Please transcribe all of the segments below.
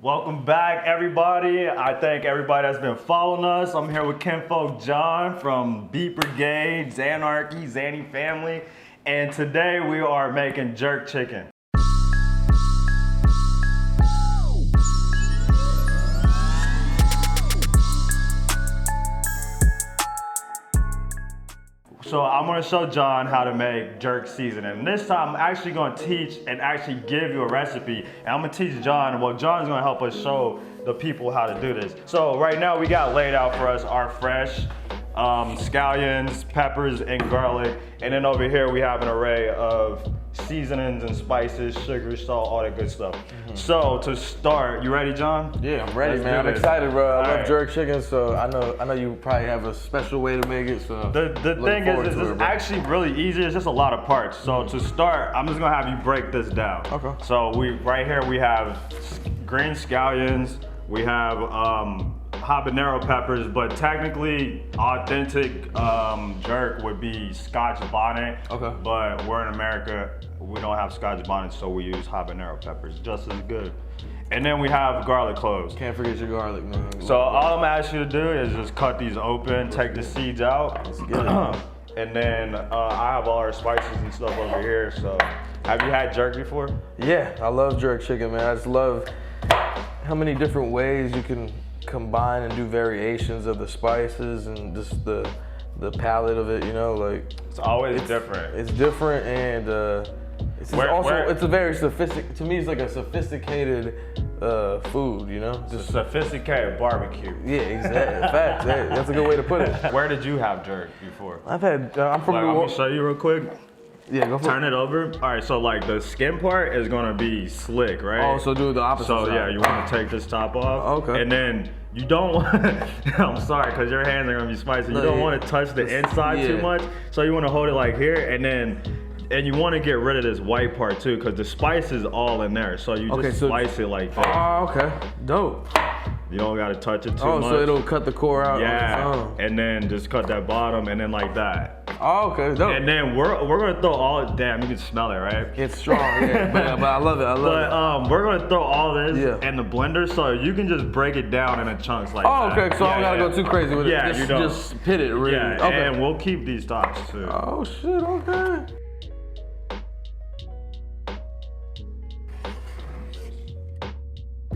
Welcome back, everybody. I thank everybody that's been following us. I'm here with KinfolkJon from Beat Brigade, Xanarchy, Zanny family, and today we are making jerk chicken. So I'm gonna show John how to make jerk seasoning. And this time I'm actually gonna teach and actually give you a recipe. And I'm gonna teach John, well, John's gonna help us show the people how to do this. So right now we got laid out for us our fresh scallions, peppers, and garlic. And then over here we have an array of seasonings and spices, sugar, salt, all that good stuff. So to start, you ready, John? Yeah, I'm ready, man. I'm excited, bro. I love jerk chicken, so I know you probably have a special way to make it. So the thing is, it's actually really easy. It's just a lot of parts. So to start, I'm just gonna have you break this down. Okay. So right here we have green scallions. We have habanero peppers, but technically authentic jerk would be Scotch bonnet. Okay. But we're in America, we don't have Scotch bonnet, so we use habanero peppers, just as good. And then we have garlic cloves. Can't forget your garlic, man. So all I'm asking you to do is just cut these open, take the seeds out. Let's get it. And then I have all our spices and stuff over here. So have you had jerk before? Yeah, I love jerk chicken, man. I just love how many different ways you can combine and do variations of the spices and just the palette of it, you know, like it's always different. It's different, and it's a very sophisticated. To me, it's like a sophisticated food, you know. Just sophisticated barbecue. Yeah, exactly. Fact. That's a good way to put it. Where did you have jerk before? I've had. I'm from New Orleans. Let me show you real quick. Yeah, go for it. Turn it over. All right, so like the skin part is gonna be slick, right? Oh, so do the opposite So side. Yeah, you wanna take this top off. Okay. And then you don't want, I'm sorry, cause your hands are gonna be spicy. You don't wanna touch the inside too much. So you wanna hold it like here, and you wanna get rid of this white part too, cause the spice is all in there. So you just slice it like that. Oh, okay. Dope. You don't gotta touch it too much. Oh, so it'll cut the core out? Yeah, and then just cut that bottom and then like that. Oh, okay, dope. And then we're gonna throw all, damn, you can smell it, right? It's strong, yeah, but I love it, I love it. We're gonna throw all this in the blender so you can just break it down into chunks like that. Oh, okay, so I don't gotta go too crazy with it. Yeah, you don't. Just pit it, really. Yeah, okay. And we'll keep these tops too. Oh shit, okay.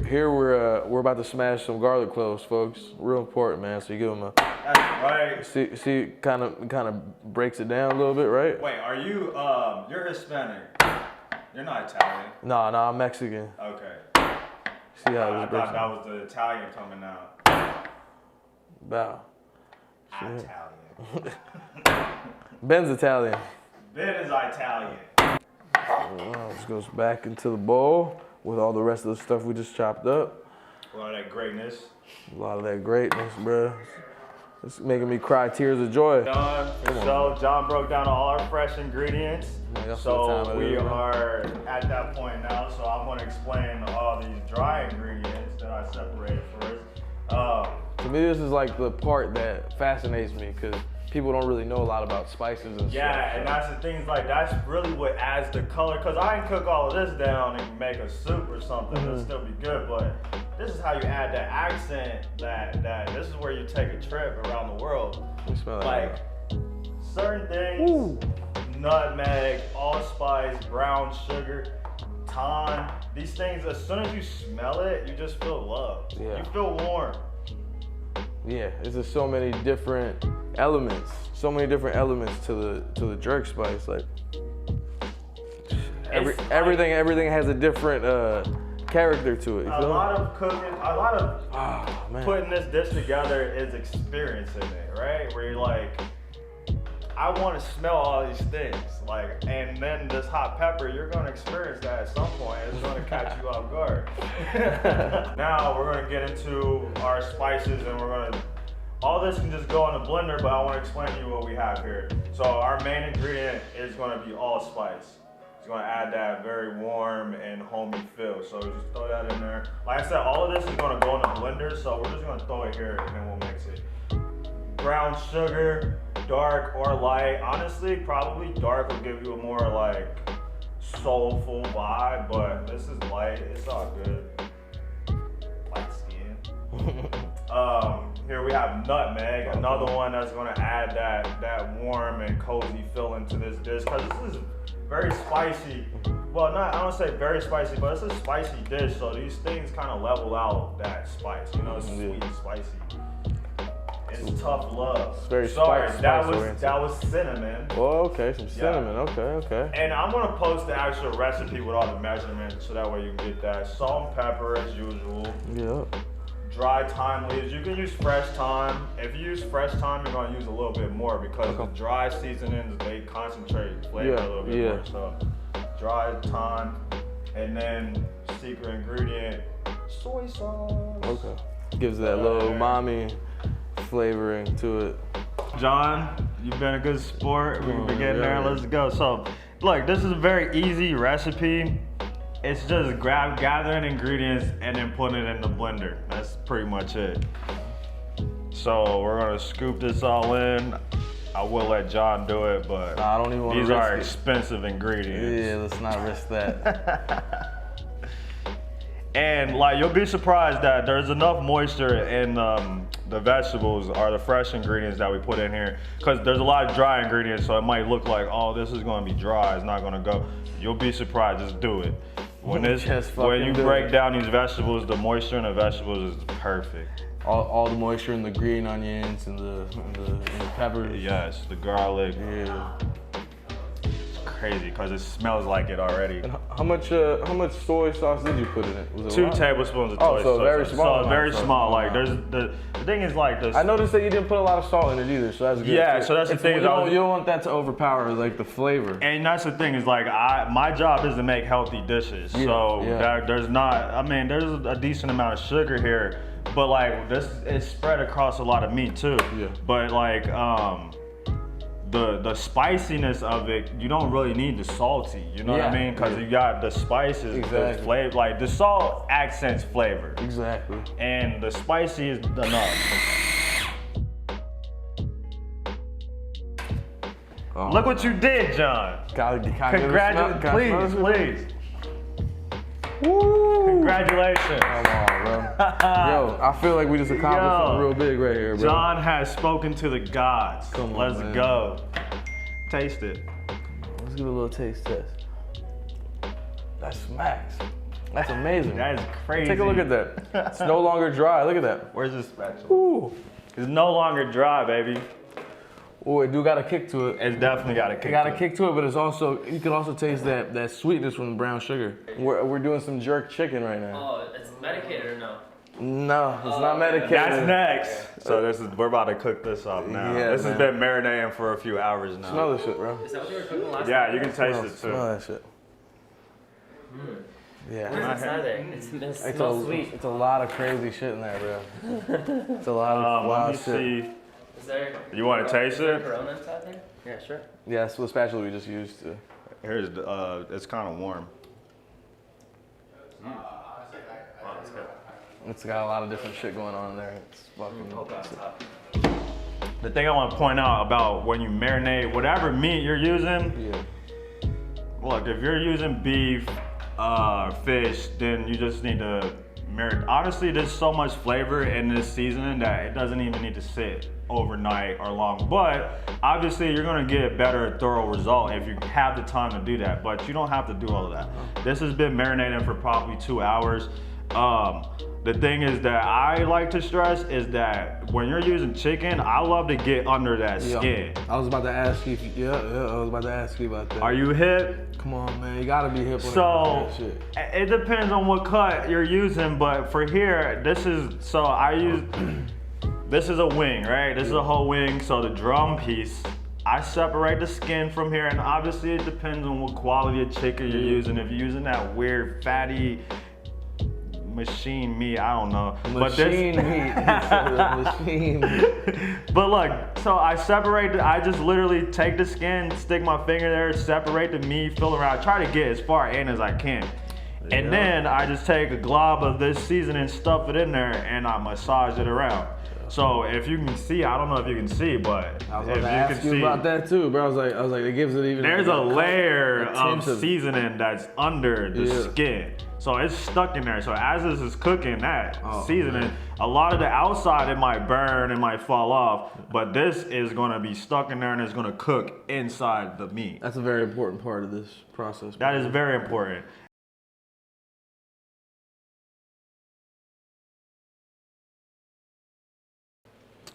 Here we're about to smash some garlic cloves, folks. Real important, man. So you give them a. That's right. See, kind of breaks it down a little bit, right? Wait, are you? You're Hispanic. You're not Italian. No, I'm Mexican. Okay. See how I thought that was the Italian coming out. Bow. Italian. Ben's Italian. Ben is Italian. This goes back into the bowl with all the rest of the stuff we just chopped up. A lot of that greatness. A lot of that greatness, bro. It's making me cry tears of joy. John broke down all our fresh ingredients. So we are at that point now. So I'm going to explain all these dry ingredients that I separated first. To me, this is like the part that fascinates me because people don't really know a lot about spices and stuff. Yeah, and that's the thing, like that's really what adds the color. Cause I can cook all of this down and make a soup or something, it'll still be good. But this is how you add that accent. That this is where you take a trip around the world. You smell like certain things, nutmeg, allspice, brown sugar, thyme. These things, as soon as you smell it, you just feel love. Yeah. You feel warm. Yeah, there's just so many different elements. So many different elements to the jerk spice. Like everything has a different character to it. A lot of cooking, putting this dish together is experiencing it, right? Where you're like, I want to smell all these things, like, and then this hot pepper, you're going to experience that at some point. It's going to catch you off guard. Now we're going to get into our spices, and all this can just go in the blender, but I want to explain to you what we have here. So our main ingredient is going to be allspice. It's going to add that very warm and homey feel. So just throw that in there. Like I said, all of this is going to go in the blender, so we're just going to throw it here and then we'll mix it. Brown sugar, dark or light. Honestly, probably dark will give you a more like soulful vibe, but this is light. It's all good. Here we have nutmeg, another one that's gonna add that warm and cozy feeling to this dish, because this is very spicy. Well, I don't say very spicy, but it's a spicy dish, so these things kind of level out that spice. You know, it's sweet and spicy. It's tough love. It's very Sorry, spicy. that was cinnamon. Oh, okay, some cinnamon. Okay. And I'm gonna post the actual recipe with all the measurements, so that way you can get that. Salt and pepper as usual. Yeah. Dry thyme leaves. You can use fresh thyme. If you use fresh thyme, you're gonna use a little bit more because the dry seasonings, they concentrate flavor a little bit more. So dry thyme, and then secret ingredient, soy sauce. Okay. Gives that little umami flavoring to it. John, you've been a good sport. We've been getting there. Let's go. So, look, this is a very easy recipe. It's just gathering ingredients and then putting it in the blender. That's pretty much it. So we're gonna scoop this all in. I will let John do it, but I don't even want to these risk are it. expensive ingredients. Yeah, let's not risk that. And like, you'll be surprised that there's enough moisture in the vegetables or the fresh ingredients that we put in here, because there's a lot of dry ingredients, so it might look like, oh, this is gonna be dry, it's not gonna go. You'll be surprised, just do it. When you break down these vegetables, the moisture in the vegetables is perfect. All the moisture in the green onions and the peppers. Yes, the garlic. Yeah. Crazy, because it smells like it already. And how much soy sauce did you put in it? Was it 2 tablespoons of soy sauce. so very small. So very small. Like, there's the thing is like this. I noticed that you didn't put a lot of salt in it either, so that's good. Yeah, so that's the thing. You don't want that to overpower like the flavor. And that's the thing is like, my job is to make healthy dishes. So there's a decent amount of sugar here, but like this is spread across a lot of meat too. Yeah. But like the spiciness of it, you don't really need the salty, you know what I mean? Because you got the spices, the flavor, like the salt accents flavor. Exactly. And the spicy is enough. Look what you did, John. Congratulations, please. Woo! Congratulations. Come on, bro. Yo, I feel like we just accomplished something real big right here, bro. John has spoken to the gods. Come on, Let's man. go. Taste it. Let's give it a little taste test. That smacks. That's amazing. That is crazy. Take a look at that. It's no longer dry. Look at that. Where's this spatula? Ooh. It's no longer dry, baby. Oh, it do got a kick to it. It's definitely got a kick. It got a kick to it, but it's also, you can also taste that sweetness from the brown sugar. We're doing some jerk chicken right now. Oh, it's medicated or no? No, it's not medicated. That's next. So we're about to cook this up now. Yeah, this has been marinating for a few hours now. Smell this shit, bro. Is that what you were cooking last time? Yeah, you can taste it too. Smell that shit. Yeah. What is inside there? It smells sweet. It's a lot of crazy shit in there, bro. It's a lot of wild shit. Let me see. Is there? You want to taste it? Corona inside there? Yeah, sure. Yeah, that's the spatula we just used to. Here's it's kind of warm. Wow, that's good. It's got a lot of different shit going on in there. It's fucking. Oh god, it's hot. The thing I want to point out about when you marinate whatever meat you're using. Yeah. Look, if you're using beef, fish, then you just need to marinate. Honestly, there's so much flavor in this seasoning that it doesn't even need to sit overnight or long. But obviously, you're gonna get a better, thorough result if you have the time to do that. But you don't have to do all of that. This has been marinating for probably 2 hours. The thing is that I like to stress is that when you're using chicken, I love to get under that skin. I was about to ask you. I was about to ask you about that. Are you hip? Come on, man. You gotta be hip. So it depends on what cut you're using, but for here, this is this is a wing, right? This is a whole wing. So the drum piece, I separate the skin from here, and obviously it depends on what quality of chicken you're using. If you're using that weird fatty machine meat, I don't know. Machine meat. But look, so I just literally take the skin, stick my finger there, separate the meat, fill around, try to get as far in as I can. And then I just take a glob of this seasoning, stuff it in there, and I massage it around. So if you can see, I don't know if you can see, but I was if about to ask you about that too, bro. I was like, it gives it even. There's a layer of seasoning that's under the skin. So it's stuck in there. So as this is cooking, that seasoning, a lot of the outside, it might burn, it might fall off, but this is gonna be stuck in there and it's gonna cook inside the meat. That's a very important part of this process. That is very important.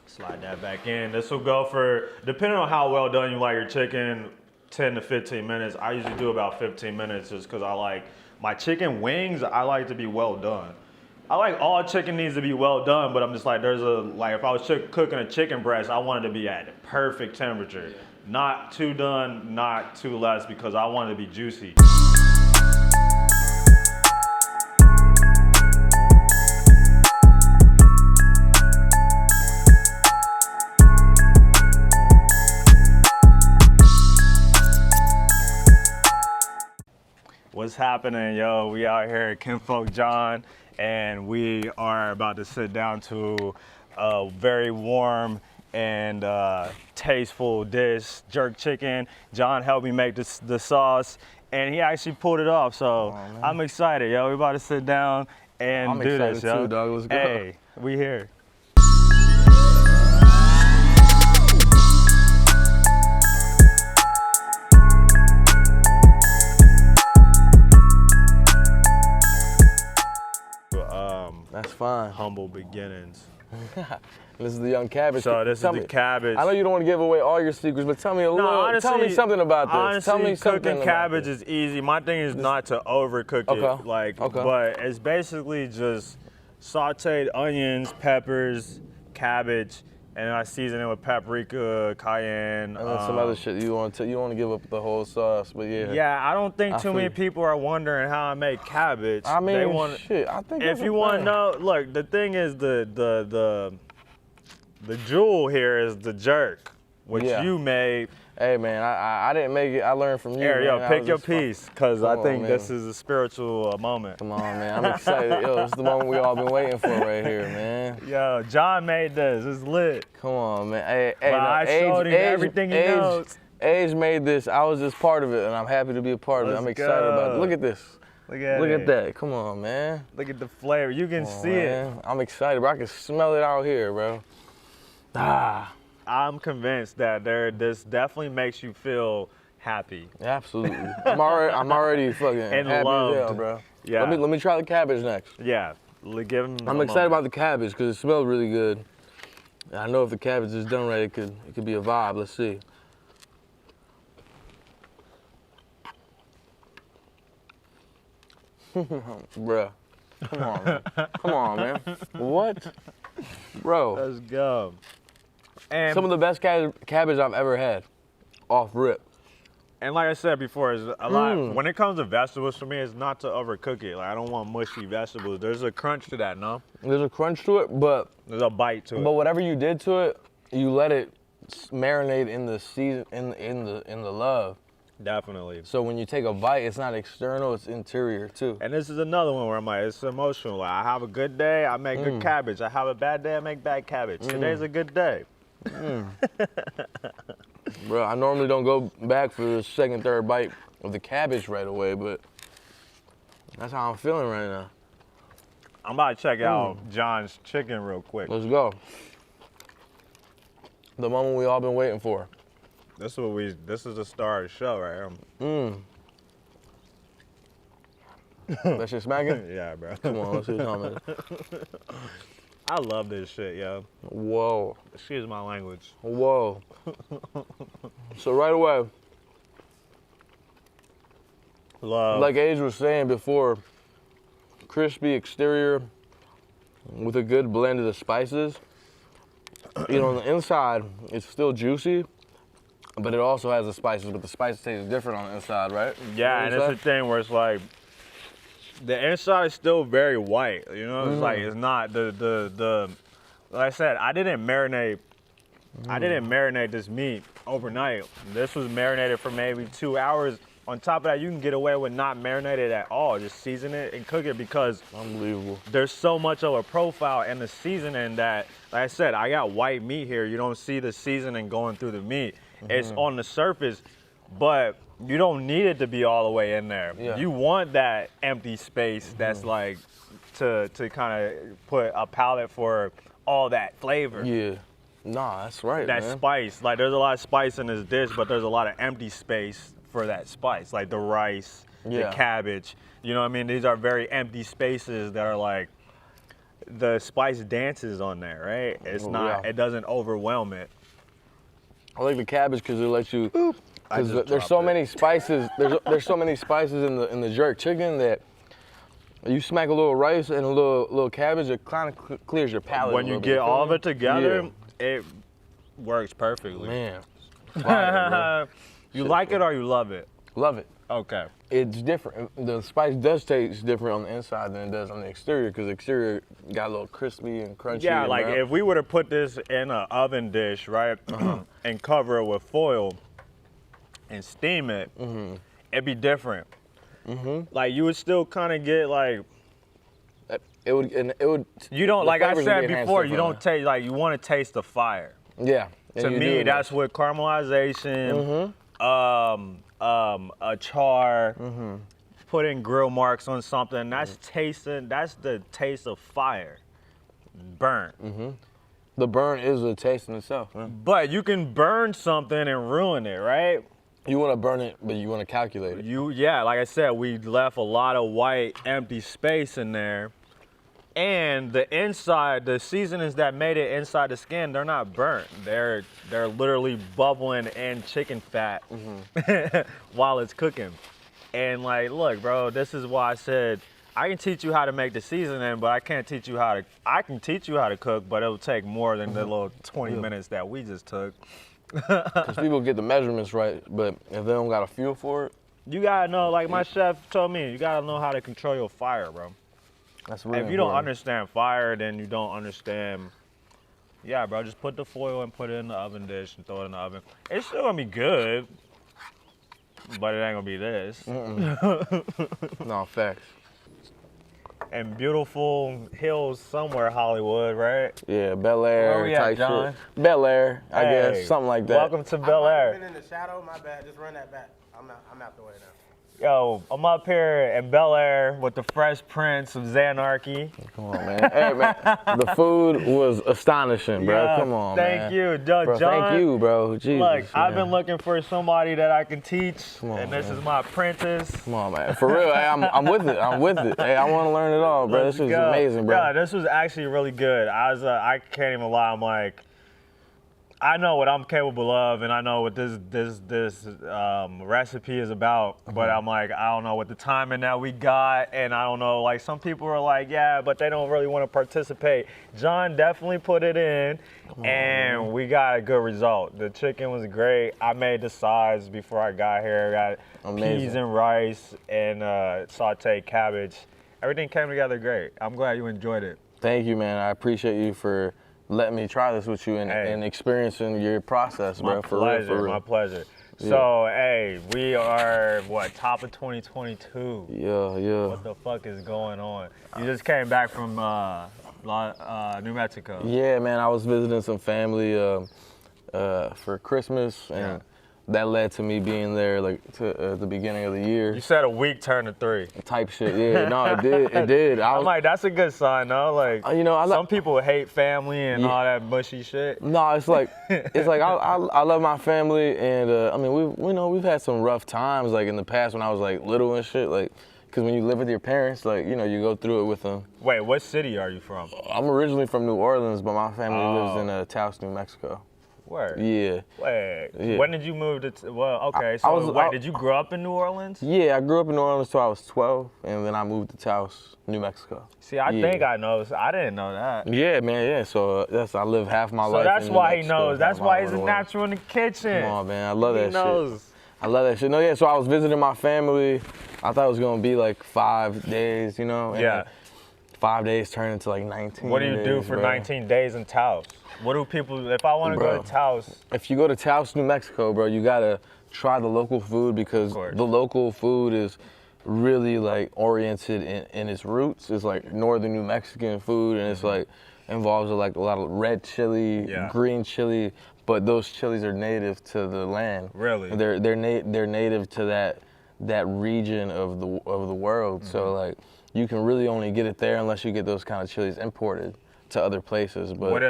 Slide that back in. This will go for, depending on how well done you like your chicken, 10 to 15 minutes. I usually do about 15 minutes just because I like my chicken wings, I like to be well done. I like all chicken needs to be well done, but I'm just like, if I was cooking a chicken breast, I want it to be at the perfect temperature. Not too done, not too less, because I want it to be juicy. What's happening, yo? We out here at KinfolkJon, and we are about to sit down to a very warm and tasteful dish, jerk chicken. John helped me make the sauce, and he actually pulled it off, so I'm excited, yo. We're about to sit down and do this, yo. Too, dog. Let's go. Hey, we here. That's fine. Humble beginnings. This is the young cabbage. So this is the cabbage. I know you don't want to give away all your secrets, but tell me a little. Honestly, tell me something about this. Honestly, tell me something cooking cabbage is easy. My thing is not to overcook it, but it's basically just sautéed onions, peppers, cabbage, and I season it with paprika, cayenne, and then some other shit. You want to give up the whole sauce, but yeah. Yeah, I don't think too many people are wondering how I make cabbage. I mean, shit. I think if you want to know, look, the thing is the jewel here is the jerk, which you made. Hey man, I didn't make it. I learned from you. Here, man. yo, pick your piece, cause I think this is a spiritual moment. Come on, man. I'm excited. Yo, this is the moment we all been waiting for right here, man. Yo, John made this. It's lit. Come on, man. Hey, I showed him everything he knows. Age made this. I was just part of it, and I'm happy to be a part of it. I'm excited about it. Look at this. Look at that. Come on, man. Look at the flavor. You can see it. I'm excited, bro. I can smell it out here, bro. I'm convinced that this definitely makes you feel happy. Absolutely. I'm already fucking and happy loved. as hell, bro. Yeah. Let me try the cabbage next. Yeah. Give him. I'm excited about the cabbage because it smells really good. And I know if the cabbage is done right, it could be a vibe. Let's see. Bruh. Come on, man. Come on, man. What? Bro. Let's go. And some of the best cabbage I've ever had, off rip. And like I said before, it's a lot. When it comes to vegetables, for me, it's not to overcook it. Like I don't want mushy vegetables. There's a crunch to that, no? There's a crunch to it, but there's a bite to it. But whatever you did to it, you let it marinate in the season, in the love. Definitely. So when you take a bite, it's not external, it's interior too. And this is another one where I'm like, it's emotional. Like I have a good day, I make good cabbage. I have a bad day, I make bad cabbage. Today's a good day. Bro, I normally don't go back for the second, third bite of the cabbage right away, but that's how I'm feeling right now. I'm about to check out John's chicken real quick. Let's go. The moment we all been waiting for. This is the star of the show right here. That shit smacking? Yeah, bro. Come on, let's see what you're talking about. I love this shit, yo. Whoa. Excuse my language. Whoa. So right away, love. like Age was saying before, crispy exterior with a good blend of the spices. You know, on the inside, it's still juicy, but it also has the spices, but the spice tastes different on the inside, right? Yeah, and it's the thing where it's like, the inside is still very white, you know? It's like, it's not like I said, I didn't marinate this meat overnight. This was marinated for maybe 2 hours. On top of that, you can get away with not marinated at all. Just season it and cook it because unbelievable. There's so much of a profile in the seasoning that, like I said, I got white meat here. You don't see the seasoning going through the meat. It's on the surface. but you don't need it to be all the way in there. Yeah. You want that empty space that's like to kind of put a palette for all that flavor. Yeah. Nah, that's right, That man. spice. Like there's a lot of spice in this dish, but there's a lot of empty space for that spice. Like the rice, the cabbage. You know what I mean? These are very empty spaces that are like, the spice dances on there, right? It's not, it doesn't overwhelm it. I like the cabbage because it lets you, because there's so many spices, there's so many spices in the jerk chicken that you smack a little rice and a little cabbage, it kind of clears your palate. When you get all of it together, it works perfectly. Man. Fire, you like it or you love it? Love it. Okay. It's different. The spice does taste different on the inside than it does on the exterior because the exterior got a little crispy and crunchy. Yeah, and like brown. if we were to put this in an oven dish, right, and cover it with foil and steam it, it'd be different. Like you would still kind of get like, it would. you don't, like I flavors would said be enhanced before, you different. don't taste, like you want to taste the fire. Yeah. and To you do me, it that's nice. what caramelization, a char, putting grill marks on something. That's tasting. That's the taste of fire, burnt. The burn is a taste in itself. Man. But you can burn something and ruin it, right? You want to burn it, but you want to calculate it. Yeah, like I said, we left a lot of white, empty space in there. And the inside, the seasonings that made it inside the skin, they're not burnt. They're literally bubbling in chicken fat while it's cooking. And like, look, bro, this is why I said I can teach you how to make the seasoning, but I can't teach you how to. I can teach you how to cook, but it'll take more than the little 20 minutes that we just took. Because people get the measurements right, but if they don't got a feel for it, You gotta know, like my chef told me, you gotta know how to control your fire, bro. that's really If you don't important. understand fire, then you don't understand. Yeah, bro, just put the foil and put it in the oven dish and throw it in the oven. It's still gonna be good, but it ain't gonna be this. No, facts. And beautiful hills somewhere, Hollywood, right? Yeah, Bel Where we Air at, type John? shit. Bel Air, I Hey, guess, something like that. Welcome to Bel I've Air. been in the shadow. My bad. Just run that back. I'm out the way now. Yo, I'm up here in Bel Air with the Fresh Prince of Xanarchy. Come on, man. Hey, man, the food was astonishing, bro. Yeah, Come on, man. thank you, John. Bro, thank you, bro. Jesus, Look, I've man. been looking for somebody that I can teach, on, and this man. is my apprentice. Come on, man. For real, hey, I'm with it. I'm with it. Hey, I want to learn it all, bro. Let's This is go. amazing, bro. Yeah, this was actually really good. I can't even lie. I'm like, I know what I'm capable of, and I know what this recipe is about. But I'm like, I don't know what the timing that we got, and I don't know. Like some people are like, yeah, but they don't really want to participate. John definitely put it in, and we got a good result. The chicken was great. I made the sides before I got here. I got Amazing. peas and rice and sauteed cabbage. Everything came together great. I'm glad you enjoyed it. Thank you, man. I appreciate you for letting me try this with you and, Hey. and experiencing your process, My bro. For pleasure, real, for real. my pleasure. Yeah. So, hey, we are, top of 2022. Yeah. What the fuck is going on? You just came back from New Mexico. Yeah, man. I was visiting some family for Christmas, and that led to me being there like at the beginning of the year. You said a week turned to 3. Type shit. Yeah, no, it did. It did. I'm like, that's a good sign, though. Like, you know, some people hate family and all that mushy shit. No, it's like I love my family, and I mean we've had some rough times like in the past when I was like little and shit, like because when you live with your parents, like you go through it with them. Wait, what city are you from? I'm originally from New Orleans, but my family lives in Taos, New Mexico. Where? Yeah. Wait, Yeah. when did you move to? Well, okay, so did you grow up in New Orleans? Yeah, I grew up in New Orleans till I was 12, and then I moved to Taos, New Mexico. See, I Yeah. think I know. I didn't know that. Yeah, man, yeah. So I live half my So life. that's in New why he Mexico, knows. That's half why my he's a life in natural in the kitchen. Come on, man. I love that He knows. shit. I love that shit. No, yeah, so I was visiting my family. I thought it was gonna be like 5 days, and Yeah. 5 days turned into like 19 What do you do days, for bro. 19 days in Taos? What do people, if I want to go Bro. to Taos, If you go to Taos, New Mexico, bro, you gotta try the local food because course. the local food is really like oriented in its roots. It's like northern New Mexican food, and it's like involves like a lot of red chili, Yeah. green chili, but those chilies are native to the land. Really? They're native to that region of the world. So like you can really only get it there unless you get those kind of chilies imported to other places. But what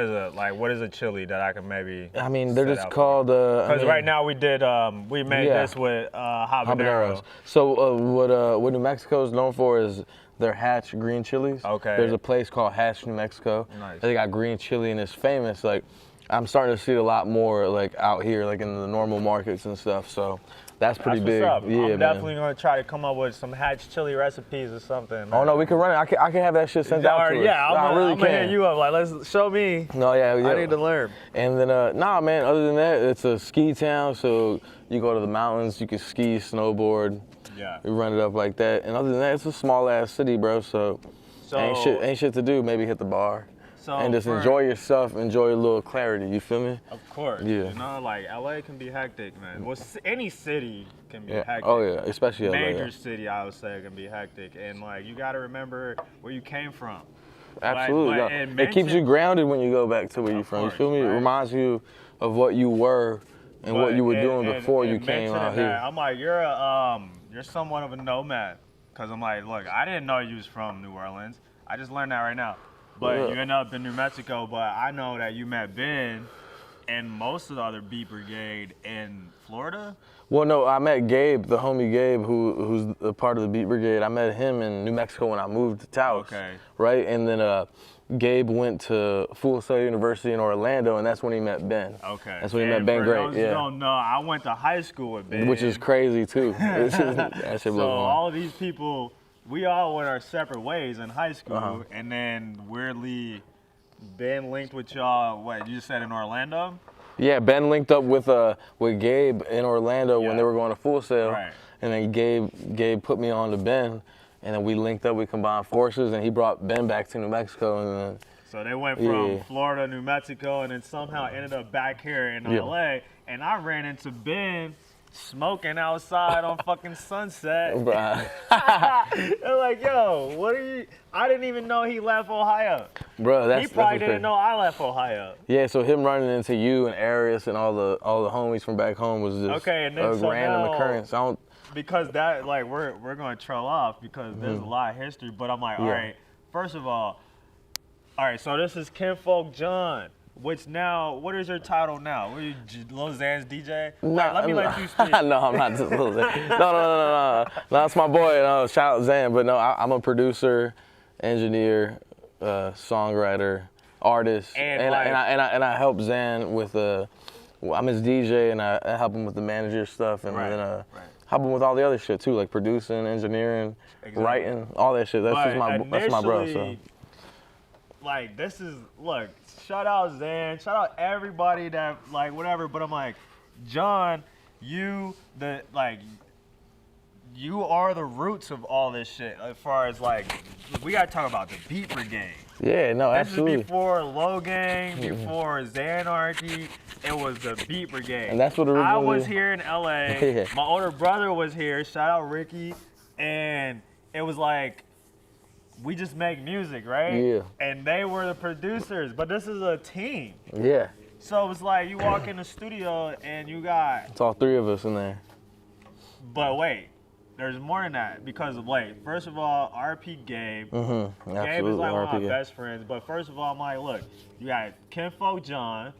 is a chili that I can maybe? I mean, they're set just out called. Because right now we made this with habanero. So what New Mexico is known for is their Hatch green chilies. Okay. There's a place called Hatch, New Mexico. Nice. They got green chili and it's famous. Like I'm starting to see it a lot more like out here, like in the normal markets and stuff. So that's pretty big. What's up. Yeah, I'm definitely gonna try to come up with some Hatch chili recipes or something. Man. Oh no, we can run it. I can have that shit sent out to us. Yeah, I'm really gonna hit you up. Like, let's show me. No, yeah. I need to learn. And then, nah, man. Other than that, it's a ski town, so you go to the mountains. You can ski, snowboard. Yeah. We run it up like that. And other than that, it's a small ass city, bro. So ain't shit to do. Maybe hit the bar. And just enjoy yourself, enjoy a little clarity, you feel me? Of course. Yeah. You know, like LA can be hectic, man. Well, any city can be hectic. Oh yeah, especially LA. Major city, I would say, can be hectic. And like, you gotta remember where you came from. Absolutely. Like, it keeps you grounded when you go back to where you're from. You feel me? Right? It reminds you of what you were and what you were doing before you came out here. I'm like, you're somewhat of a nomad. Cause I'm like, look, I didn't know you was from New Orleans. I just learned that right now. But you end up in New Mexico, but I know that you met Ben and most of the other Beat Brigade in Florida. Well, no, I met Gabe, the homie Gabe, who's a part of the Beat Brigade. I met him in New Mexico when I moved to Taos. Okay. Right? And then Gabe went to Full Sail University in Orlando, and that's when he met Ben. Okay. That's when he met Ben Great. Yeah. Don't know, I went to high school with Ben. Which is crazy, too. That shit so blows my mind. all of these people, we all went our separate ways in high school, and then weirdly, Ben linked with y'all. What you just said in Orlando? Yeah, Ben linked up with Gabe in Orlando when they were going to Full Sail, right. And then Gabe put me on to Ben, and then we linked up. We combined forces, and he brought Ben back to New Mexico, and then. So they went from Florida, New Mexico, and then somehow ended up back here in LA. And I ran into Ben smoking outside on fucking Sunset. They're like, yo, what are you? I didn't even know he left Ohio. Bro, he probably didn't know I left Ohio. Yeah, so him running into you and Arius and all the homies from back home was just and then a random occurrence. Because that, like, we're gonna trail off because there's a lot of history. But I'm like, all right, first of all right, so this is KinfolkJon. Which now, what is your title now? What are you, Lil Xan's DJ? Let me let you speak. No, I'm not just Lil Xan. No, that's my boy. No, shout out Xan. But no, I'm a producer, engineer, songwriter, artist, and I help Xan with I'm his DJ and I help him with the manager stuff and then help him with all the other shit too, like producing, engineering, writing, all that shit. That's my bro. So. Like look, shout out Xan, shout out everybody that like whatever, but I'm like, John, you are the roots of all this shit as far as like, we gotta talk about the Beat Brigade. Yeah, no, absolutely. This is before Low Gang, before Xanarchy, it was the Beat Brigade. And that's what originally... I was here in LA, my older brother was here, shout out Ricky, and it was like, we just make music, right? Yeah. And they were the producers, but this is a team. Yeah. So it was like you walk in the studio and you got... It's all three of us in there. But wait, there's more than that because first of all, RP Gabe. Mm-hmm. Gabe is like one of my best friends. But first of all, I'm like, look, you got KinfolkJon,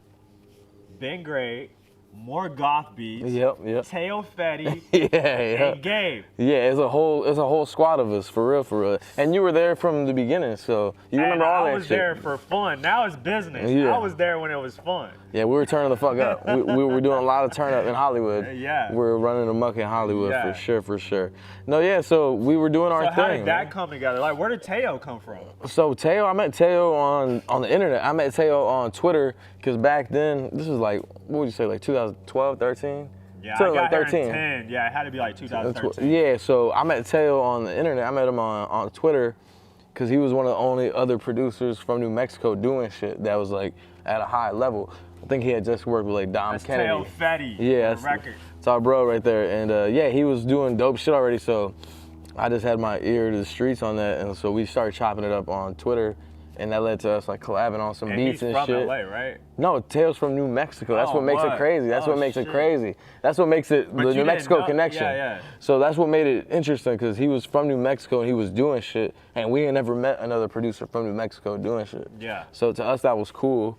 Ben Great, more goth beats. Yep. Teo Fetty. And Gabe. Yeah, it's a whole squad of us, for real. And you were there from the beginning, so you remember all that shit. I was there for fun. Now it's business. Yeah. I was there when it was fun. Yeah, we were turning the fuck up. we were doing a lot of turn up in Hollywood. Yeah. We were running amok in Hollywood for sure. No, yeah, so we were doing our thing. So how did that come together? Like, where did Teo come from? So Teo, I met Teo on the internet. I met Teo on Twitter, because back then, this was like, what would you say, like 2012, 13? Yeah, I got here in 10. Yeah, it had to be like 2013. Yeah, so I met Teo on the internet. I met him on Twitter because he was one of the only other producers from New Mexico doing shit that was like at a high level. I think he had just worked with like Dom Kennedy. Teo Fetty. Yeah, that's our bro right there. And yeah, he was doing dope shit already, so I just had my ear to the streets on that. And so we started chopping it up on Twitter. and that led to us like collabing on some And beats he's and from shit. LA, right? No, Tails from New Mexico. That's Oh, what makes it what? crazy. That's Oh, what makes shit. it crazy. That's what makes it But the you New didn't Mexico know- connection. yeah. So that's what made it interesting because he was from New Mexico and he was doing shit, and we had never met another producer from New Mexico doing shit. Yeah. So to us that was cool.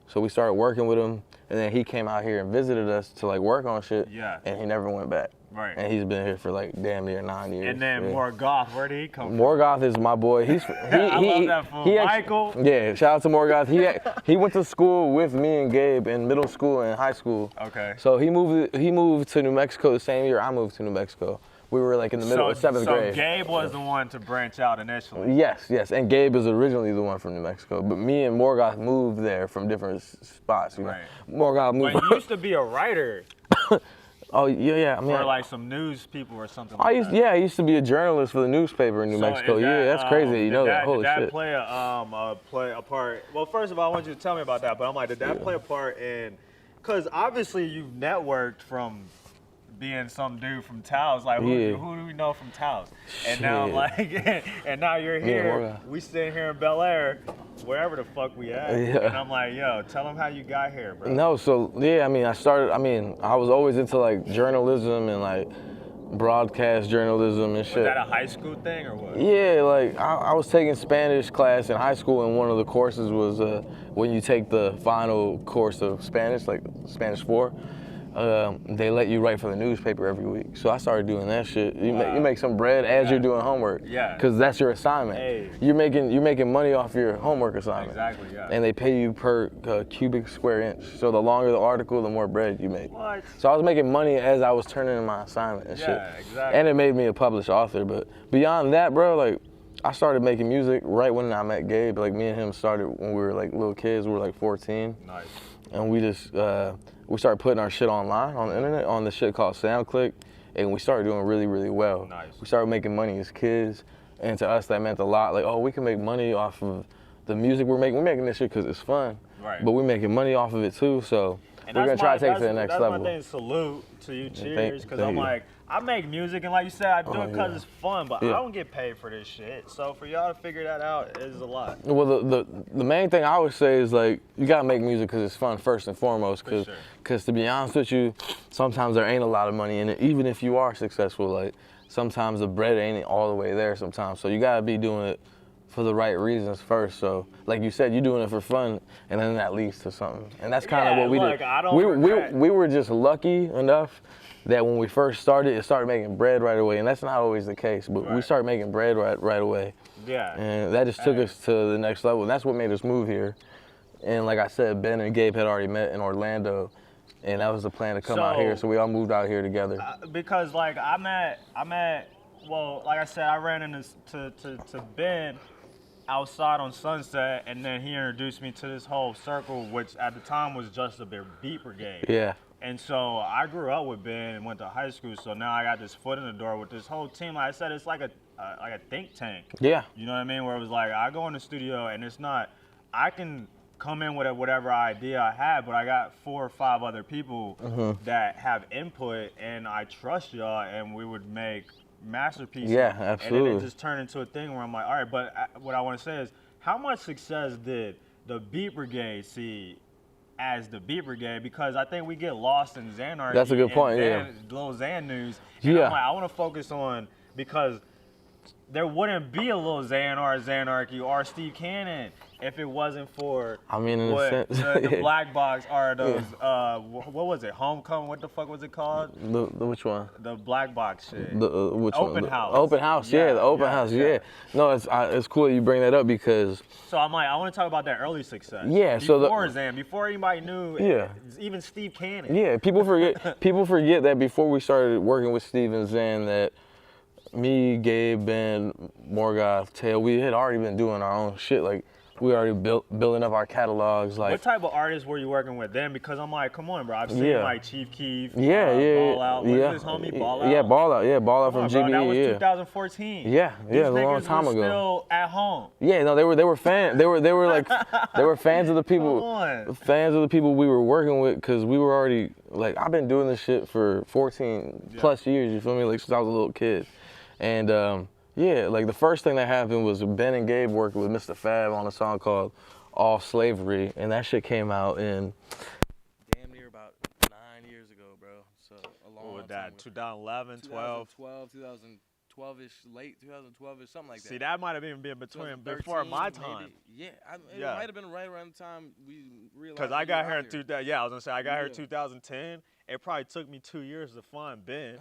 So we started working with him, and then he came out here and visited us to like work on shit. Yeah. And he never went back. Right. And he's been here for like damn near 9 years. And then yeah. Morgoth, where did he come from? Morgoth is my boy. He's I love that fool. Michael. Yeah, shout out to Morgoth. He went to school with me and Gabe in middle school and high school. Okay. So he moved to New Mexico the same year I moved to New Mexico. We were like in the middle of 7th grade. So Gabe was the one to branch out initially. Yes. And Gabe is originally the one from New Mexico, but me and Morgoth moved there from different spots. You know? Right. Morgoth moved. But you used to be a writer Oh yeah. I mean, for like some news people or something. I used to be a journalist for the newspaper in New Mexico. is Yeah, that's crazy. You know that. Holy did that shit. play a part? Well, first of all, I want you to tell me about that. But I'm like, did that play a part in? Because obviously you've networked from being some dude from Taos. Like, who do we know from Taos? And now, like, and now you're here. We sitting here in Bel Air, wherever the fuck we at. Yeah. And I'm like, yo, tell them how you got here, bro. No, so yeah, I mean, I was always into like journalism and like broadcast journalism and shit. Was that a high school thing or what? Yeah, like I was taking Spanish class in high school, and one of the courses was when you take the final course of Spanish, like Spanish 4. They let you write for the newspaper every week. So I started doing that shit. You make some bread as you're doing homework. Yeah. Because that's your assignment. Hey. You're making money off your homework assignment. Exactly, yeah. And they pay you per cubic square inch. So the longer the article, the more bread you make. What? So I was making money as I was turning in my assignment and shit. Yeah, exactly. And it made me a published author. But beyond that, bro, like I started making music right when I met Gabe. Like me and him started when we were like little kids. We were like 14. Nice. And we just we started putting our shit online on the internet on this shit called SoundClick, and we started doing really, really well. Nice. We started making money as kids, and to us that meant a lot. Like, oh, we can make money off of the music we're making. We're making this shit because it's fun, Right. but we're making money off of it too. So And we're gonna that's try my- to take it to the next that's level. my thing. Salute to you, cheers, Thank because I'm you. like, I make music, and like you said, I do it because yeah. it's fun, but Yeah. I don't get paid for this shit. So for y'all to figure that out is a lot. Well, the main thing I would say is like you gotta make music because it's fun first and foremost. For Because sure. to be honest with you, sometimes there ain't a lot of money in it. Even if you are successful, like sometimes the bread ain't all the way there. Sometimes, so you gotta be doing it for the right reasons first. So like you said, you're doing it for fun, and then that leads to something. And that's kind of Yeah, what we look, did. I don't regret- We were just lucky enough that when we first started, it started making bread right away, and that's not always the case. But we Right. started making bread right away. Yeah. And that just took us to the next level. And that's what made us move here. And like I said, Ben and Gabe had already met in Orlando, and that was the plan to come out here. So we all moved out here together. Because like I met, well, like I said, I ran into to Ben outside on Sunset, and then he introduced me to this whole circle, which at the time was just a beat brigade. Yeah. And so I grew up with Ben and went to high school, so now I got this foot in the door with this whole team. Like I said, it's like a think tank. Yeah. You know what I mean? Where it was like, I go in the studio and it's not, I can come in with whatever idea I have, but I got 4 or 5 other people that have input, and I trust y'all, and we would make masterpieces. Yeah, absolutely. And then it just turned into a thing where I'm like, all right, but what I want to say is, how much success did the Beat Brigade see as the Beat Brigade? Because I think we get lost in Xanarchy. That's a good point, and little Xan news. And Yeah. I'm like, I want to focus on, because there wouldn't be a little Xan or Xanarchy or Steve Cannon if it wasn't for I mean, in a what, sense, the yeah. black box or those what was it, Homecoming? What the fuck was it called? The which one? The black box shit. Which Open one? house. Open house, yeah, the open house, yeah. No, it's cool that you bring that up because So I'm like, I want to talk about that early success. Yeah, so before Xan, before anybody knew. Yeah. Even Steve Cannon. yeah, people forget that before we started working with Steve and Zan that me, Gabe, Ben, Morgoth, Tail, we had already been doing our own shit. Like we already building up our catalogs. Like What type of artists were you working with then? Because I'm like, come on, bro. I've seen Yeah. like Chief Keef, Ball Out. What is this homie? Ball Out? Yeah, Ball Out. Ball Out Come from on, bro, GBE. that was yeah. 2014. Yeah, These it was a long niggas time was ago. Still at home. Yeah, no, they were fans. They were like they were fans of the people. Come on. Fans of the people we were working with, because we were already like, I've been doing this shit for 14 plus years. You feel me? Like since I was a little kid, and Yeah, like the first thing that happened was Ben and Gabe worked with Mr. Fab on a song called All Slavery, and that shit came out in damn near about 9 years ago, bro. So a long What was time that? 2011, 12? 2012-ish, late 2012-ish, something like that. See, that might have even been between 2013, before my time. maybe. Yeah, it Yeah. might have been right around the time we realized. Because I that got we here were in out here. 2000. Yeah, I was gonna say I got here in Yeah. 2010. It probably took me 2 years to find Ben.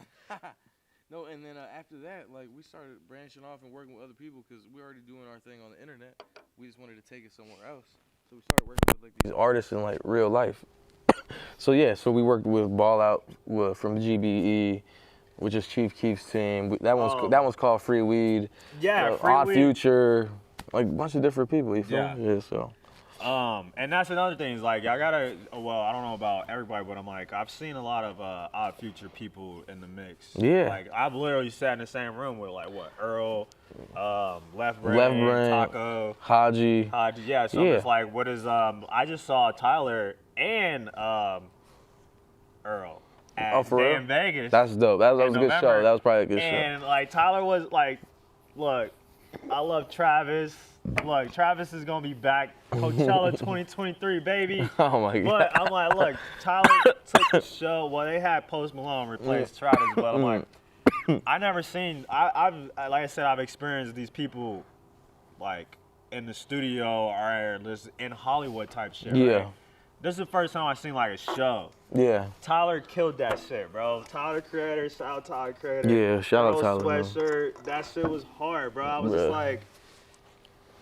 No, and then after that, like we started branching off and working with other people because we were already doing our thing on the internet. We just wanted to take it somewhere else, so we started working with like these artists in like real life. So yeah, so we worked with Ball Out from GBE, which is Chief Keef's team. That one's called Free Weed. Yeah, Free Odd Weed. Future, like a bunch of different people. You feel me? Yeah. So. And that's another thing is like, I gotta, well, I don't know about everybody, but I'm like, I've seen a lot of Odd Future people in the mix. Yeah. Like, I've literally sat in the same room with like, what, Earl, Left Brain, Taco, Haji. Yeah, so it's like, what is, I just saw Tyler and Earl at for real? Damn Vegas. That's dope. That was a good show. That was probably a good show. And like, Tyler was like, look, I love Travis. Look, Travis is gonna be back Coachella 2023, baby. Oh my god. But I'm like, look, Tyler took the show. Well, they had Post Malone replace Travis, but I'm like, I never seen. I've like I said, I've experienced these people, like in the studio or just in Hollywood type shit. Yeah. Right? This is the first time I've seen like a show. Yeah. Tyler killed that shit, bro. Tyler Creator, shout out Tyler Creator. Yeah, shout out Tyler. Sweatshirt, that shit was hard, bro. I was just like,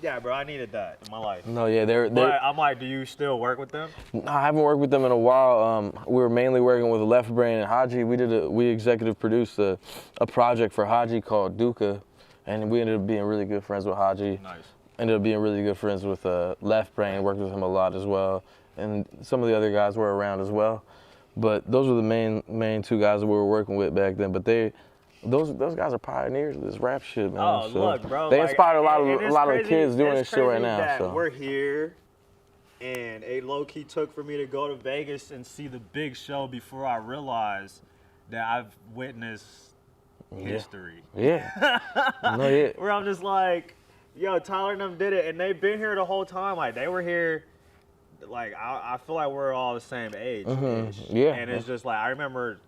yeah, bro, I needed that in my life. No, yeah, they're. But I'm like, do you still work with them? No, I haven't worked with them in a while. We were mainly working with Left Brain and Haji. We executive produced a project for Haji called Duka, and we ended up being really good friends with Haji. Nice. Ended up being really good friends with Left Brain. Worked with him a lot as well, and some of the other guys were around as well. But those were the main two guys that we were working with back then. But those guys are pioneers of this rap shit, man. Oh, so look, bro. they like, inspired a lot of crazy, the kids doing this shit right crazy now. That So we're here, and it low-key took for me to go to Vegas and see the big show before I realized that I've witnessed history. Yeah. No, yeah. Where I'm just like, yo, Tyler and them did it, and they've been here the whole time. Like, they were here. Like, I feel like we're all the same age. Yeah. And it's just like, I remember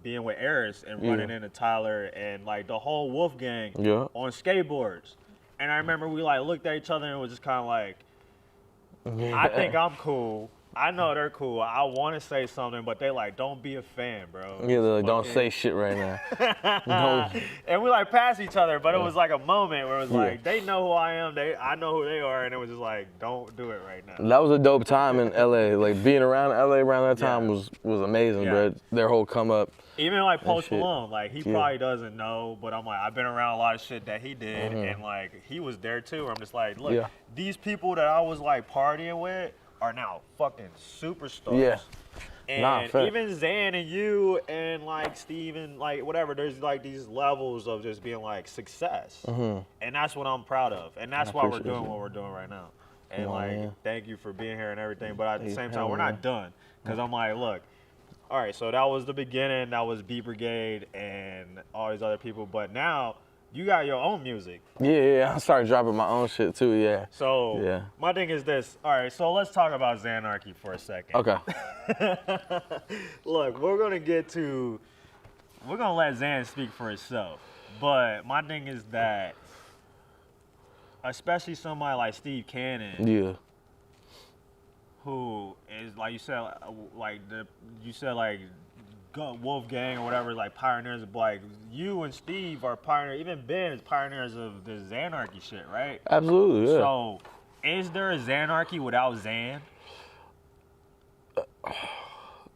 being with Eris and running into Tyler and like the whole Wolf gang on skateboards. And I remember we like looked at each other and it was just kind of like, I think I'm cool. I know they're cool. I want to say something, but they like, don't be a fan, bro. Yeah, they're like, don't say shit right now. And we like passed each other, but it was like a moment where it was like, they know who I am, I know who they are, and it was just like, don't do it right now. That was a dope time in LA. Like being around LA around that time was amazing, bro. Their whole come up. Even like Post Malone, like he probably doesn't know, but I'm like, I've been around a lot of shit that he did, and like he was there too. Where I'm just like, look, these people that I was like partying with are now fucking superstars. Yeah. And even Zan and you and like Steven, like whatever, there's like these levels of just being like success. And that's what I'm proud of. And that's why we're doing what we're doing right now. And thank you for being here and everything. But at the same time, we're not done. Because I'm like, look, all right, so that was the beginning. That was B Brigade and all these other people. But now you got your own music. Yeah, I started dropping my own shit too, yeah. So my thing is this. All right, so let's talk about Xanarchy for a second. Okay. Look, we're going to let Xan speak for himself. But my thing is that, especially somebody like Steve Cannon, who is, like you said, Wolfgang or whatever, like pioneers of like you and Steve are pioneers. Even Ben is pioneers of the Xanarchy shit, right? Absolutely, yeah. So, is there a Xanarchy without Xan?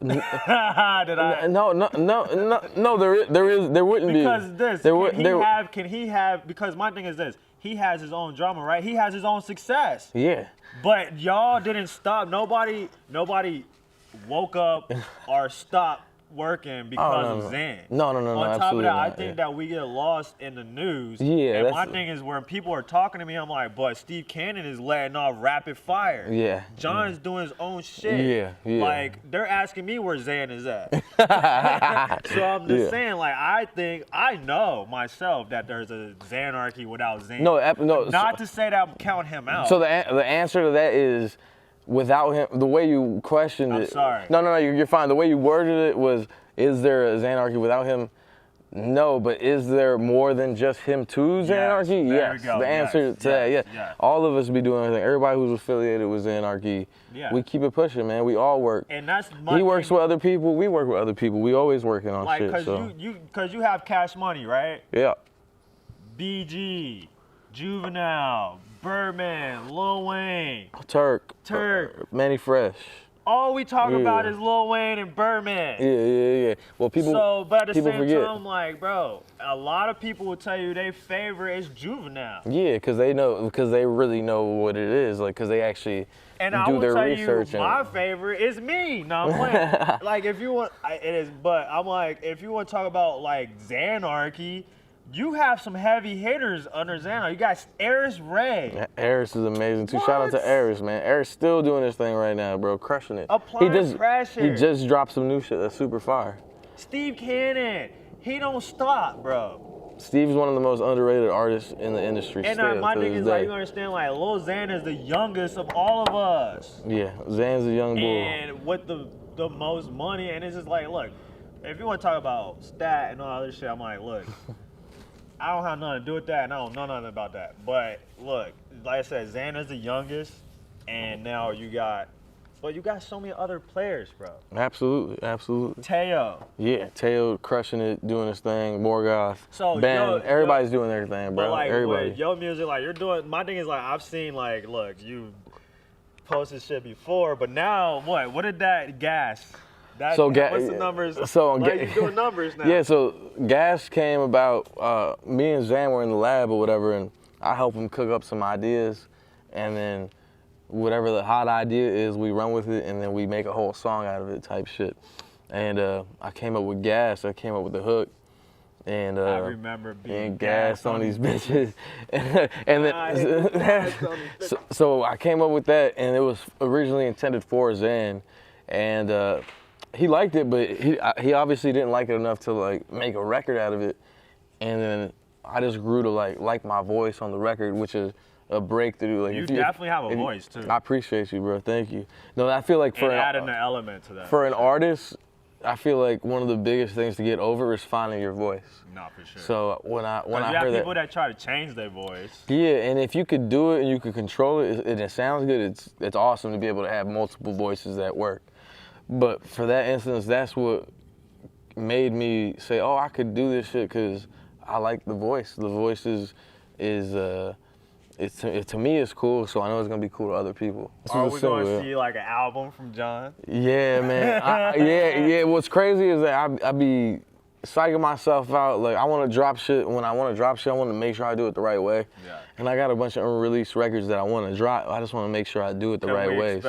Did I? No. There wouldn't be. Because can he have? Because my thing is this: he has his own drama, right? He has his own success. Yeah. But y'all didn't stop. Nobody woke up or stopped working because no, of no. Xan. No, On top of absolutely that, I not, think yeah. that we get lost in the news. Yeah, and that's- my thing is when people are talking to me, I'm like, but Steve Cannon is letting off rapid fire. Yeah. John's doing his own shit. Yeah. Like, they're asking me where Xan is at. So I'm just saying, like, I know myself that there's a Xanarchy without Xan. No, Not to say that I'm counting him out. So the answer to that is, without him, the way you questioned it. I'm sorry. No, you're fine. The way you worded it was, is there a Xanarchy without him? No, but is there more than just him to Xanarchy? There Yes. we go. The answer to that, yeah. Yes. All of us be doing everything. Everybody who's affiliated with Xanarchy, we keep it pushing, man. We all work. And that's my He works with other people. We work with other people. We always working on like, shit. cause So you have Cash Money, right? yeah. BG, Juvenile, Birdman, Lil Wayne, Turk, Manny Fresh. all we talk about is Lil Wayne and Birdman. Yeah. Well, people. So, but at the same forget. time, like, bro, a lot of people will tell you their favorite is Juvenile. Yeah, because they really know what it is, like, because they actually And I do will their tell research. you, my favorite is me. No, I'm playing. Like, if you want, it is. But I'm like, if you want to talk about like Xanarchy, you have some heavy hitters under Xanarchy. You got Eris Ray. Eris is amazing too. Shout out to Eris, man. Eris still doing his thing right now, bro, crushing it. Applying pressure. He just dropped some new shit that's super fire. Steve Cannon, he don't stop, bro. Steve's one of the most underrated artists in the industry. And still, my to thing this is, day. like, you understand, like, Lil Xan is the youngest of all of us. Yeah, Xan's a young bull. And with the most money, and it's just like, look, if you want to talk about stat and all this shit, I'm like, look, I don't have nothing to do with that, and I don't know nothing about that. But look, like I said, Xan is the youngest, and now you got so many other players, bro. Absolutely. Teo. Yeah, Teo crushing it, doing his thing. Morgoth, So, Ben, everybody's doing their thing, bro. But like, Everybody. with your music, like, you're doing, my thing is, like, I've seen, like, look, you posted shit before, but now, what did that gas? What's the numbers? So like, you're doing numbers now. Yeah, so gas came about, me and Xan were in the lab or whatever, and I helped him cook up some ideas, and then whatever the hot idea is, we run with it, and then we make a whole song out of it type shit. And I came up with gas, I came up with the hook, and I remember being gas on these bitches. And then, so I came up with that, and it was originally intended for Xan, and he liked it, but he obviously didn't like it enough to like make a record out of it. And then I just grew to like my voice on the record, which is a breakthrough. Like, you definitely have a voice too. I appreciate you, bro. Thank you. No, I feel like for adding an element to that. For an artist, I feel like one of the biggest things to get over is finding your voice. No, for sure. So when I you heard have people that try to change their voice. Yeah, and if you could do it and you could control it and it sounds good, it's awesome to be able to have multiple voices that work. But for that instance, that's what made me say, oh, I could do this shit because I like the voice. The voice to me it's cool, so I know it's gonna be cool to other people. Are we gonna see like an album from John? Yeah, man. Yeah. What's crazy is that I be psyching myself out. Like, I want to drop shit. When I want to drop shit, I want to make sure I do it the right way. Yeah. And I got a bunch of unreleased records that I want to drop. I just want to make sure I do it the right way.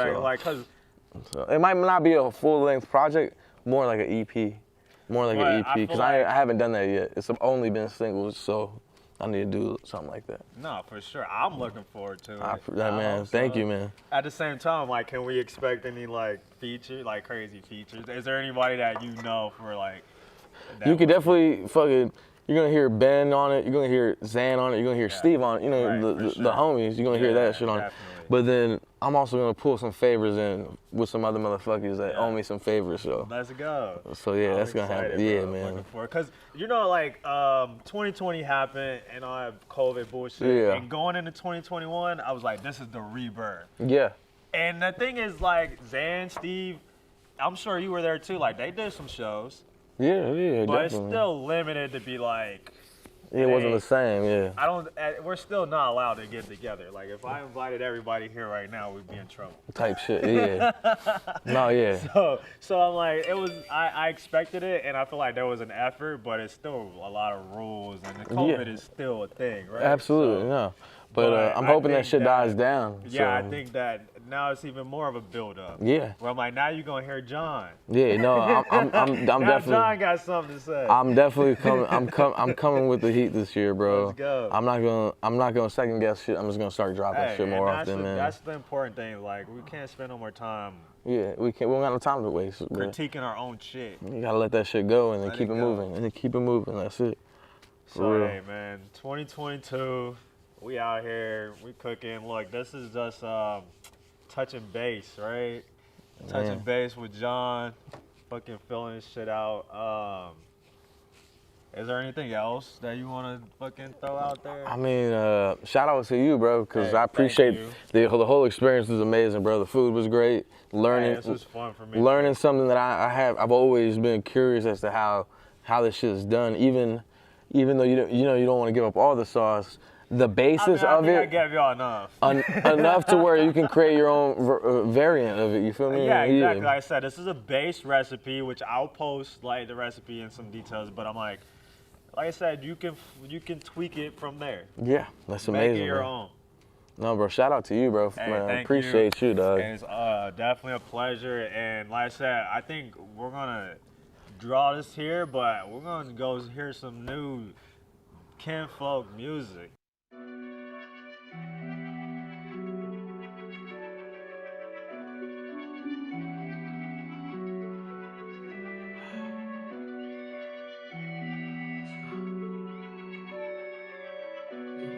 So it might not be a full-length project, more like an EP. More like an EP, because I haven't done that yet. It's only been singles, so I need to do something like that. No, for sure. I'm looking forward to it. Man, thank you, man. At the same time, like, can we expect any like crazy features? Is there anybody that you know for like? You could definitely fucking. You're gonna hear Ben on it. You're gonna hear Xan on it. You're gonna hear Steve on it. You know, the homies. You're gonna hear that shit on it. But then I'm also gonna pull some favors in with some other motherfuckers that owe me some favors. So let's go. So yeah, that's gonna happen. Yeah, man. Because you know, like 2020 happened and all that COVID bullshit. Yeah. And going into 2021, I was like, this is the rebirth. Yeah. And the thing is, like, Xan, Steve, I'm sure you were there too. Like, they did some shows. Yeah, but definitely. It's still limited to be like. It wasn't the same, yeah. We're still not allowed to get together. Like, if I invited everybody here right now, we'd be in trouble. Type shit, yeah. No, yeah. So I'm like, I expected it, and I feel like there was an effort, but it's still a lot of rules, and the COVID is still a thing, right? Absolutely, no. But I'm hoping that shit dies down. Yeah, I think that now it's even more of a build up. Yeah. Where I'm like, now you're gonna hear John. Yeah, no, I'm Now definitely. John got something to say. I'm definitely coming. I'm coming with the heat this year, bro. Let's go. I'm not gonna second guess shit. I'm just gonna start dropping shit more often, man. That's the important thing. Like, we can't spend no more time Yeah, we don't got no time to waste, bro. critiquing our own shit. You gotta let that shit go and then Let keep it it go. moving, and then keep it moving. That's it. So For real. hey, man, 2022, we out here, we cooking. Look, this is just touching base, right? Touching base with John, fucking filling this shit out. Is there anything else that you want to fucking throw out there? I mean, shout out to you, bro, because Hey, I appreciate thank the whole experience was amazing, bro. The food was great. Learning, this was fun for me. learning something that I've always been curious as to how this shit is done. Even though you don't want to give up all the sauce, the basis I of think I it gave y'all enough. enough to where you can create your own variant of it. You feel me? Yeah, exactly. Like I said, this is a base recipe, which I'll post like the recipe and some details. But I'm like I said, you can tweak it from there. Yeah, that's Make amazing. it your bro. own. No, bro. Shout out to you, bro. Hey, man, thank appreciate you, dog. And it's definitely a pleasure. And like I said, I think we're gonna draw this here, but we're gonna go hear some new Kinfolk music.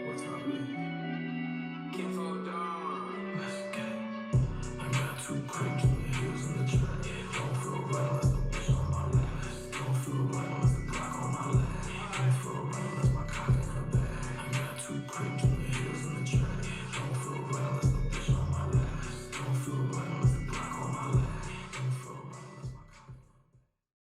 What time it is? KinfolkJon. Let's go.